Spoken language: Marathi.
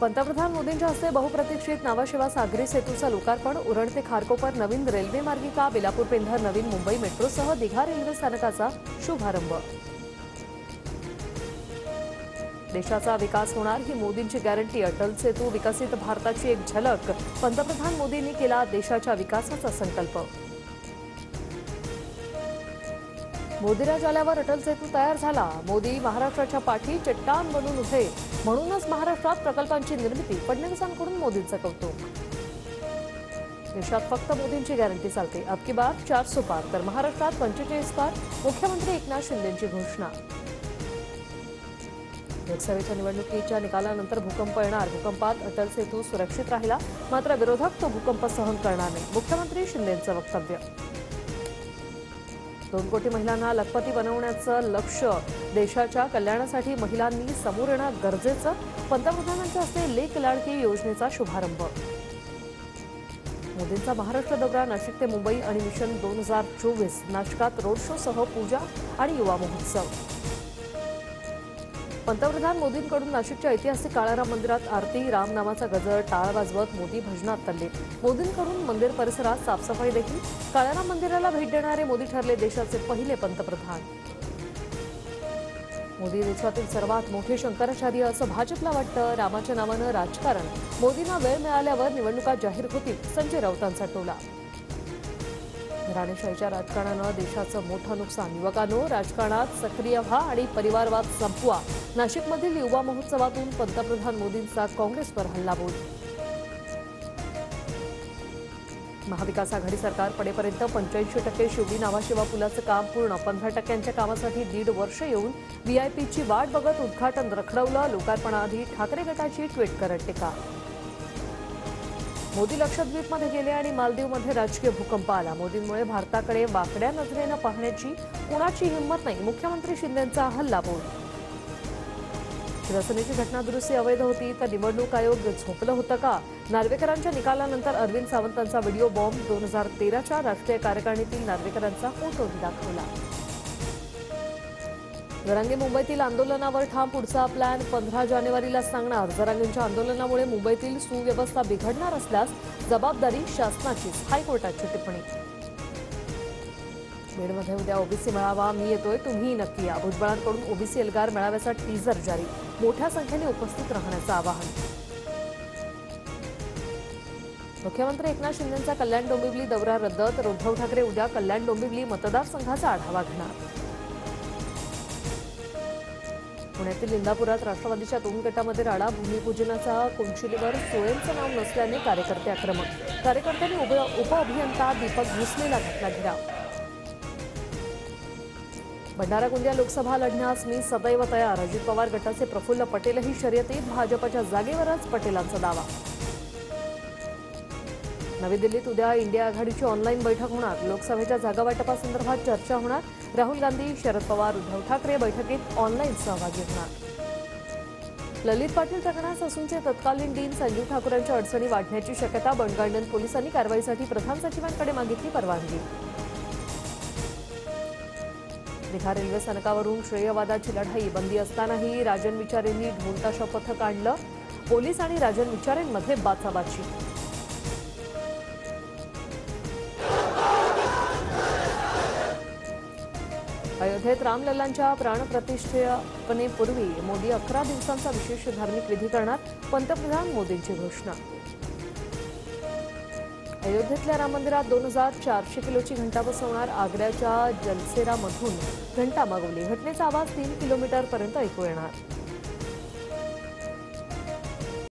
पंतप्रधान मोदींच्या हस्ते बहुप्रतीक्षित नावाशेवा सागरी सेतूचं लोकार्पण, उरण ते खारकोपर नवीन रेल्वे मार्गिका, बेलापूर पेंधर नवीन मुंबई मेट्रोसह दिघा रेल्वे स्थानकाचा शुभारंभ। देशाचा विकास होणार ही मोदींची गॅरंटी, अटल सेतू विकसित भारताची एक झलक, पंतप्रधान मोदींनी केला देशाच्या विकासाचा संकल्प। मोदीराज आल्यावर अटल सेतू तयार झाला, मोदी महाराष्ट्राच्या पाठी चट्टान बनून उभे, म्हणूनच महाराष्ट्रात प्रकल्पांची निर्मिती, फडणवीसांकडून मोदींचं कौतुक। देशात फक्त मोदींची गॅरंटी चालते, अब की बार 400 पार तर महाराष्ट्रात 45 पार, मुख्यमंत्री एकनाथ शिंदेंची घोषणा। लोकसभेच्या निवडणुकीच्या निकालानंतर भूकंप येणार, भूकंपात अटल सेतू सुरक्षित राहिला, मात्र विरोधक तो भूकंप सहन करणार नाही, मुख्यमंत्री शिंदेंचं वक्तव्य। 2 कोटी महिलांना लखपती बनवण्याचं लक्ष्य, देशाच्या कल्याणासाठी महिलांनी समोर येणं गरजेचं, पंतप्रधानांच्या हस्ते लेक लाडकी योजनेचा शुभारंभ। मोदींचा महाराष्ट्र दौरा, नाशिक ते मुंबई आणि मिशन 2024, नाशिकात रोड शो सह पूजा आणि युवा महोत्सव। पंतप्रधान मोदींकडून नाशिकच्या ऐतिहासिक काळाराम मंदिरात आरती, रामनामाचा गजर, टाळ वाजवत मोदी भजनात तल्लीन, मोदींकडून मंदिर परिसरात साफसफाई देखील। काळाराम मंदिराला भेट देणारे मोदी ठरले देशाचे पहिले पंतप्रधान। मोदी देशातील सर्वात मोठे शंकराचार्य असं भाजपला वाटतं, रामाच्या नावानं राजकारण, मोदींना वेळ मिळाल्यावर निवडणुका जाहीर होतील, संजय राऊतांचा टोला। घराणेशाहीच्या राजकारणानं देशाचं मोठं नुकसान, युवकांनो राजकारणात सक्रिय व्हा आणि परिवारवाद संपवा, नाशिकमधील युवा महोत्सवातून पंतप्रधान मोदींचा काँग्रेसवर हल्लाबोल। महाविकास आघाडी सरकार पडेपर्यंत 85% शिवडी नावाशेवा पुलाचं काम पूर्ण, 15% कामासाठी 1.5 वर्ष येऊन व्हीआयपीची वाट बघत उद्घाटन रखडवलं, लोकार्पणाआधी ठाकरे गटाची ट्विट करत टीका। मोदी लक्षद्वीपमध्ये गेले आणि मालदीवमध्ये राजकीय भूकंप आला, मोदींमुळे भारताकडे वाकड्या नजरेनं पाहण्याची कुणाची हिंमत नाही, मुख्यमंत्री शिंदेंचा हल्लाबोल। शिवसेनेची घटनादुरुस्ती अवैध होती तर निवडणूक आयोग झोपलं होतं का? नार्वेकरांच्या निकालानंतर अरविंद सावंतांचा व्हिडिओ बॉम्ब, 2013च्या राष्ट्रीय कार्यकारिणीतील नार्वेकरांचा फोटोही दाखवला। जरांगे मुंबईतील आंदोलनावर ठाम, पुढचा प्लॅन 15 जानेवारीला सांगणार, जरांगेंच्या आंदोलनामुळे मुंबईतील सुव्यवस्था बिघडणार असल्यास जबाबदारी शासनाचीच, हायकोर्टाची टिप्पणी। बीडमध्ये उद्या ओबीसी मेळावा, मी येतोय तुम्ही नक्की या, भुजबळांकडून ओबीसी एल्गार मेळाव्याचा टीजर जारी, मोठ्या संख्येने उपस्थित राहण्याचं आवाहन। मुख्यमंत्री एकनाथ शिंदेंचा कल्याण डोंबिवली दौरा रद्द, तर उद्धव ठाकरे उद्या कल्याण डोंबिवली मतदारसंघाचा आढावा घेणार। पुण्यातील इंदापुरात राष्ट्रवादीच्या 2 गटामध्ये राडा, भूमिपूजनाचा कोणशिलेवर सोयेंचं नाव नसल्याने कार्यकर्ते आक्रमक, कार्यकर्त्यांनी उपअभियंता दीपक भोसलेला घातला घेराव। भंडारा गोंदिया लोकसभा लढण्यास मी सदैव तयार, अजित पवार गटाचे प्रफुल्ल पटेलही शर्यतीत, भाजपच्या जागेवरच पटेलांचा दावा। नवी दिल्लीत उद्या इंडिया आघाडीची ऑनलाईन बैठक होणार, लोकसभेच्या जागावाटपासंदर्भात चर्चा होणार, राहुल गांधी, शरद पवार, उद्धव ठाकरे बैठकीत ऑनलाईन सहभागी होणार। ललित पाटील प्रकरणात ससूनचे तत्कालीन डीन संजीव ठाकूर यांच्या अडचणी वाढण्याची शक्यता, बंडगार्डन पोलिसांनी कारवाईसाठी प्रधान सचिवांकडे मागितली परवानगी। दिघा रेल्वे स्थानकावरून श्रेयवादाची लढाई, बंदी असतानाही राजन विचारेंनी ढोलताशा पथक आणलं, पोलीस आणि राजन विचारेंमध्ये बाचाबाची। अयोध्येत रामलल्लांच्या प्राणप्रतिष्ठेपूर्वी मोदी 11 दिवसांचा विशेष धार्मिक विधी करणार, पंतप्रधान मोदींची घोषणा। अयोध्येतल्या राम मंदिरात 2400 किलोची घंटा बसवणार, आग्र्याच्या जलसेरामधून घंटा मागवली, घटनेचा आवाज 3 किलोमीटरपर्यंत ऐकू येणार।